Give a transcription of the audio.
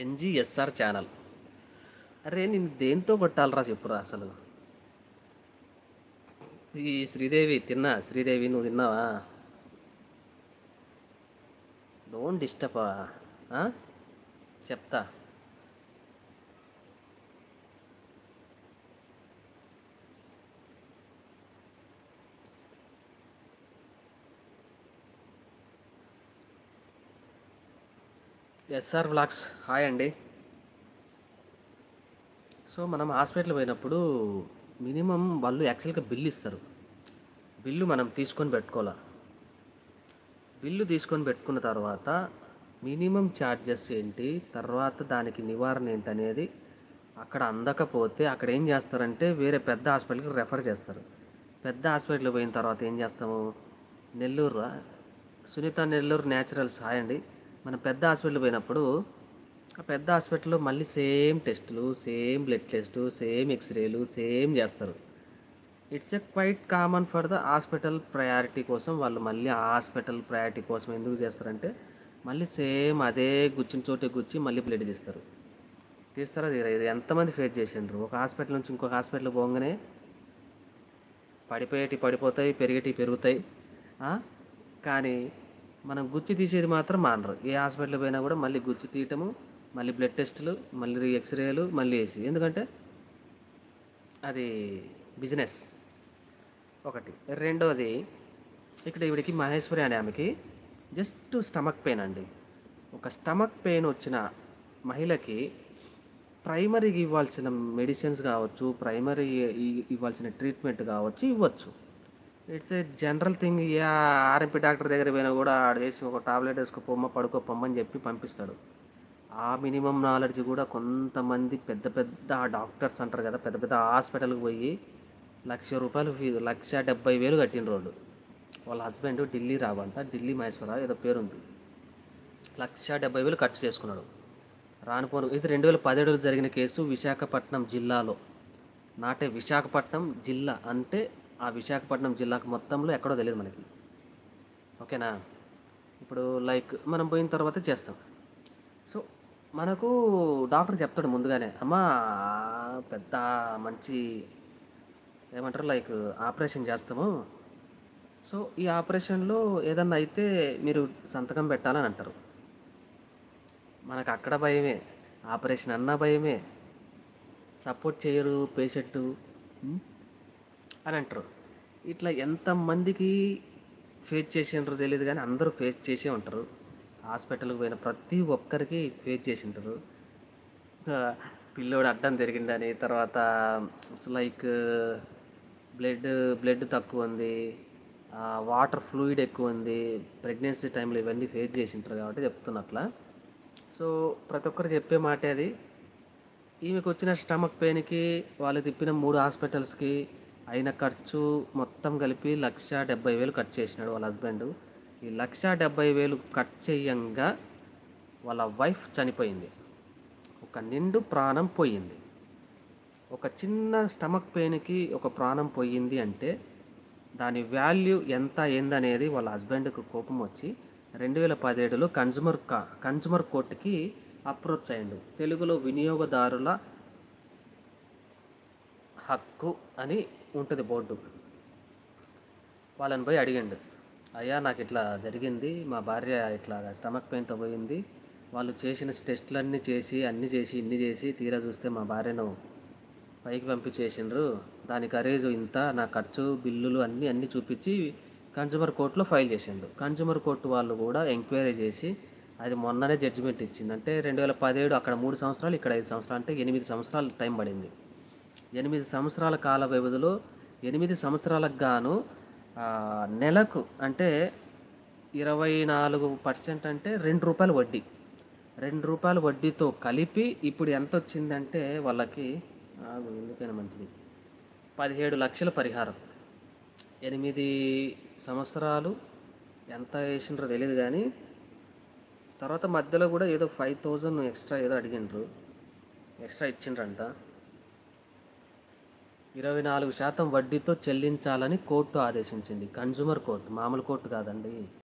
ఎన్జిఎస్ఆర్ channel. అరే నేను దేంతో కొట్టాలరా చెప్పురా అసలు. ఈ శ్రీదేవి తిన్నా, శ్రీదేవి నువ్వు తిన్నావా? Don't disturb. చెప్తా. ఎస్ఆర్ వ్లాగ్స్ హాయ్ అండి. సో మనం హాస్పిటల్ పోయినప్పుడు మినిమం వాళ్ళు యాక్చువల్గా బిల్లు ఇస్తారు. బిల్లు మనం తీసుకొని పెట్టుకోవాలి. బిల్లు తీసుకొని పెట్టుకున్న తర్వాత మినిమం ఛార్జెస్ ఏంటి, తర్వాత దానికి నివారణ ఏంటి అనేది అక్కడ అందకపోతే అక్కడ ఏం చేస్తారంటే వేరే పెద్ద హాస్పిటల్కి రెఫర్ చేస్తారు. పెద్ద హాస్పిటల్కి పోయిన తర్వాత ఏం చేస్తాము, నెల్లూరు సునీత నెల్లూరు న్యాచురల్స్ హాయ్ అండి. మనం పెద్ద హాస్పిటల్ పోయినప్పుడు ఆ పెద్ద హాస్పిటల్లో మళ్ళీ సేమ్ టెస్టులు, సేమ్ బ్లడ్ టెస్టు, సేమ్ ఎక్స్రేలు సేమ్ చేస్తారు. It's a quite common for the hospital priority కోసం. వాళ్ళు మళ్ళీ ఆ హాస్పిటల్ ప్రయారిటీ కోసం ఎందుకు చేస్తారంటే మళ్ళీ సేమ్ అదే గుచ్చిన చోటే గుచ్చి మళ్ళీ బ్లడ్ తీస్తారా తీరా. ఇది ఎంతమంది ఫేస్ చేసిండ్రు. ఒక హాస్పిటల్ నుంచి ఇంకొక హాస్పిటల్ పోగానే పడిపోతాయి, పెరుగుతాయి. కానీ మనం గుచ్చి తీసేది మాత్రం మానరు. ఏ హాస్పిటల్ పోయినా కూడా మళ్ళీ గుచ్చి తీయటము, మళ్ళీ బ్లడ్ టెస్టులు, మళ్ళీ ఎక్స్రేలు, మళ్ళీ వేసి. ఎందుకంటే అది బిజినెస్ ఒకటి. రెండోది, ఇక్కడ ఈవిడికి మహేశ్వరి అనే ఆమెకి జస్ట్ స్టమక్ పెయిన్ అండి. ఒక స్టమక్ పెయిన్ వచ్చిన మహిళకి ప్రైమరీకి ఇవ్వాల్సిన మెడిసిన్స్ కావచ్చు, ప్రైమరీ ఇవ్వాల్సిన ట్రీట్మెంట్ కావచ్చు ఇవ్వచ్చు. It's a general thing. A RMP doctor దగ్గర పోయినా కూడా ఆడ వేసి ఒక టాబ్లెట్ పడుకోపోమ్మని చెప్పి పంపిస్తాడు. ఆ మినిమం నాలెడ్జ్ కూడా కొంతమంది పెద్ద పెద్ద డాక్టర్స్ అంటారు కదా, పెద్ద పెద్ద హాస్పిటల్కి పోయి ₹1,00,000 ఫీజు, 1,70,000 కట్టిన రోడ్డు. వాళ్ళ హస్బెండ్ ఢిల్లీ రావంట, ఢిల్లీ మహేశ్వర ఏదో పేరుంది. 1,70,000 ఖర్చు చేసుకున్నాడు. రానుపోను. ఇది 2017 జరిగిన కేసు విశాఖపట్నం జిల్లాలో. నాటే విశాఖపట్నం జిల్లా అంటే ఆ విశాఖపట్నం జిల్లాకు మొత్తంలో ఎక్కడో తెలియదు మనకి. ఓకేనా. ఇప్పుడు లైక్ మనం పోయిన తర్వాత చేస్తాం. సో మనకు డాక్టర్ చెప్తాడు ముందుగానే, అమ్మా పెద్ద మంచి ఏమంటారు లైక్ ఆపరేషన్ చేస్తాము. సో ఈ ఆపరేషన్లో ఏదన్నా అయితే మీరు సంతకం పెట్టాలని అంటారు. మనకు అక్కడ భయమే, ఆపరేషన్ అన్నా భయమే, సపోర్ట్ చేయరు పేషెంట్ అని అంటారు. ఇట్లా ఎంతమందికి ఫేస్ చేసిండ్రో తెలియదు కానీ అందరూ ఫేస్ చేసే ఉంటారు. హాస్పిటల్కి పోయిన ప్రతి ఒక్కరికి ఫేస్ చేసి ఉంటారు. పిల్లోడు అడ్డం తిరిగిందని, తర్వాత లైక్ బ్లడ్ తక్కువ ఉంది, వాటర్ ఫ్లూయిడ్ ఎక్కువ ఉంది, ప్రెగ్నెన్సీ టైంలో ఇవన్నీ ఫేస్ చేసి ఉంటారు కాబట్టి చెప్తున్నట్లా. సో ప్రతి ఒక్కరు చెప్పే మాటే అది. ఈమెకు వచ్చిన స్టమక్ పెయిన్కి వాళ్ళు తిప్పిన 3 హాస్పిటల్స్కి అయిన ఖర్చు మొత్తం కలిపి 1,70,000 ఖర్చు చేసినాడు వాళ్ళ హస్బెండ్. ఈ 1,70,000 ఖర్చు చేయంగా వాళ్ళ వైఫ్ చనిపోయింది. ఒక నిండు ప్రాణం పోయింది. ఒక చిన్న స్టమక్ పెయిన్కి ఒక ప్రాణం పోయింది అంటే దాని వాల్యూ ఎంత ఏందనేది వాళ్ళ హస్బెండ్కి కోపం వచ్చి 2017లో కన్జ్యూమర్ కోర్టుకి అప్రోచ్ అయ్యిండు. తెలుగులో వినియోగదారుల హక్కు అని ఉంటుంది బోర్డు. వాళ్ళని పోయి అడిగిండు, అయ్యా నాకు ఇట్లా జరిగింది, మా భార్య ఇట్లా స్టమక్ పెయిన్తో పోయింది, వాళ్ళు చేసిన టెస్టులన్నీ చేసి ఇన్ని చేసి తీరా చూస్తే మా భార్యను పైకి పంపించేసిండ్రు, దాని ఖరీదు ఇంత, నా ఖర్చు బిల్లులు అన్నీ చూపించి కన్జ్యూమర్ కోర్టులో ఫైల్ చేసిండు. కన్జ్యూమర్ కోర్టు వాళ్ళు కూడా ఎంక్వైరీ చేసి అది మొన్ననే జడ్జిమెంట్ ఇచ్చింది. అంటే 2017 అక్కడ 3 సంవత్సరాలు, ఇక్కడ 5 సంవత్సరాలు, అంటే 8 సంవత్సరాలు టైం పడింది. 8 సంవత్సరాల కాల వ్యవధిలో 8 సంవత్సరాలకు గాను నెలకు అంటే 24% అంటే ₹2 వడ్డీ. ₹2 వడ్డీతో కలిపి ఇప్పుడు ఎంత వచ్చిందంటే వాళ్ళకి ఎందుకైనా మంచిది 17 లక్షల పరిహారం. 8 సంవత్సరాలు ఎంత వేసిండ్రో తెలియదు కానీ తర్వాత మధ్యలో కూడా ఏదో 5,000 ఎక్స్ట్రా ఏదో అడిగిండ్రు, ఎక్స్ట్రా ఇచ్చిండ్రంట. 24% వడ్డీతో చెల్లించాలని కోర్టు ఆదేశించింది. కన్జ్యూమర్ కోర్టు, మామూలు కోర్టు కాదండి.